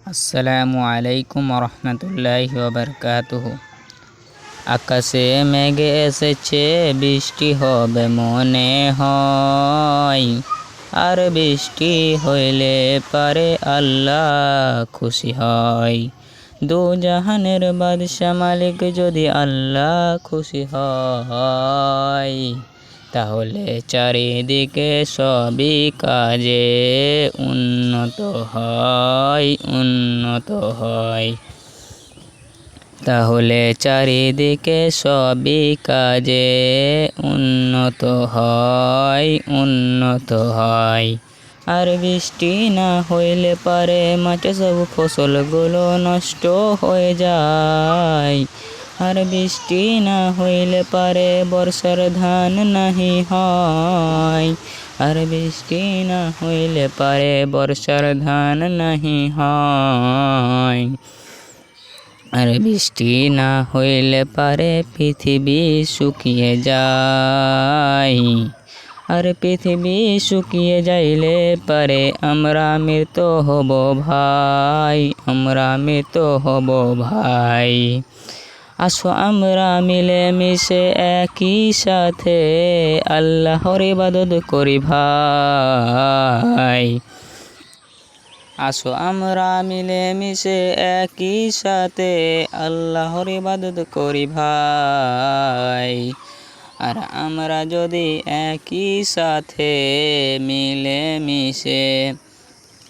আসসালামু আলাইকুম রহমতুল্লাহি ওয়াবারকাতুহু। আকাশে মেঘে এসেছে, বৃষ্টি হবে মনে হয়। আর বৃষ্টি হইলে পারে আল্লাহ খুশি হয়। দু জাহানের বাদশা মালিক যদি আল্লাহ খুশি হয়, তাহলে চারিদিকে সবই কাজে উন্নত হয়। তাহলে চারিদিকে সবই কাজে উন্নত হয়। আর বৃষ্টি না হইলে পারে মাঠে সব ফসলগুলো নষ্ট হয়ে যায়। আর বৃষ্টি না হইলে পারে বর্ষার ধান নাহি হয়। আর বৃষ্টি না হইলে পারে বর্ষার ধান নাহি হয়। আর বৃষ্টি না হইলে পারে পৃথিবী শুকিয়ে যায়। আর পৃথিবী শুকিয়ে যাইলে পারে আমরা মৃত হব ভাই। আসো আমরা মিলে মিশে একই সাথে আল্লাহর ইবাদত করি ভাই। আসো আমরা মিলে মিশে একই সাথে আল্লাহর ইবাদত করি ভাই। আর আমরা যদি একই সাথে মিলে মিশে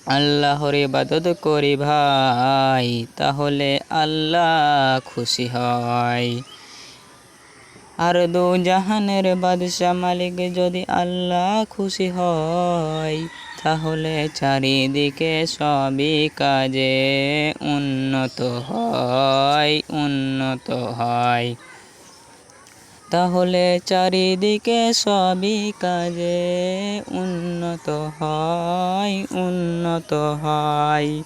আল্লাহর ইবাদত করি ভাই, তাহলে আল্লাহ খুশি হয়। আর দু জাহানের বাদশা মালিক যদি আল্লাহ খুশি হয়, তাহলে চারিদিকে সবই কাজে উন্নত হয়। তাহলে চারিদিকে সবই কাজে উন্নত হয়।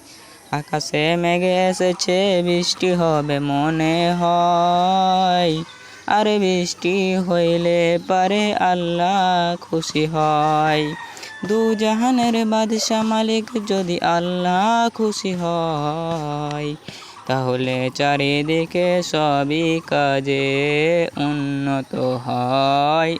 আকাশে মেঘে এসেছে, বৃষ্টি হবে মনে হয়। আর বৃষ্টি হইলে পারে আল্লাহ খুশি হয়। দু জাহানের বাদশা মালিক যদি আল্লাহ খুশি হয়, তাহলে চারিদিকে সবই কাজে উন্নত হয়।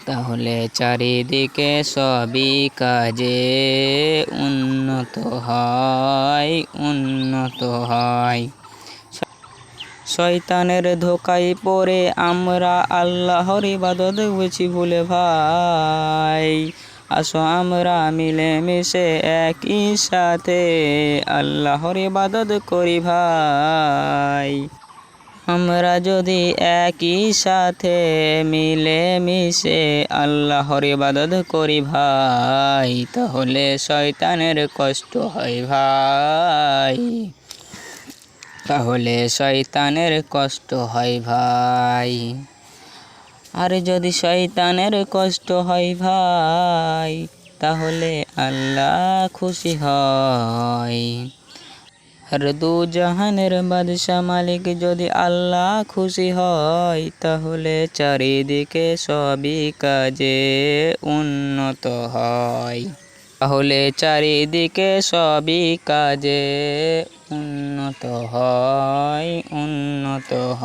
তাহলে চারিদিকে সবই কাজে উন্নত হয়। শয়তানের ধোকায় পড়ে আমরা আল্লাহর ইবাদত বুঝি ভুলে ভাই। আসো আমরা মিলে মিশে একই সাথে আল্লাহর ইবাদত করি ভাই। আমরা যদি একই সাথে মিলে মিশে আল্লাহর ইবাদত করি ভাই, তাহলে শয়তানের কষ্ট হয় ভাই। আর যদি শয়তানের কষ্ট হয় ভাই, তাহলে আল্লাহ খুশি হয়। আর দু জাহানের বাদশা মালিক যদি আল্লাহ খুশি হয়, তাহলে চারিদিকে সবই কাজে উন্নত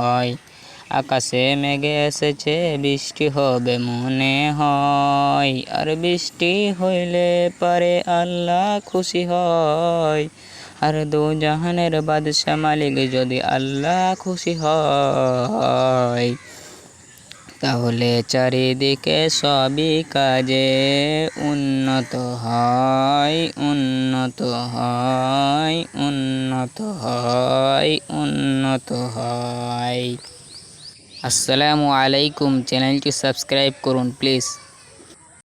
হয়। আকাশে মেঘে এসেছে, বৃষ্টি হবে মনে হয়। আর বৃষ্টি হইলে পারে আল্লাহ খুশি হয়। আর দু জাহানের বাদশা মালিক যদি আল্লাহ খুশি হয়, তাহলে চারিদিকে সবই কাজে উন্নত হয়। আসসালামু আলাইকুম। চ্যানেলটি সাবস্ক্রাইব করুন প্লিজ।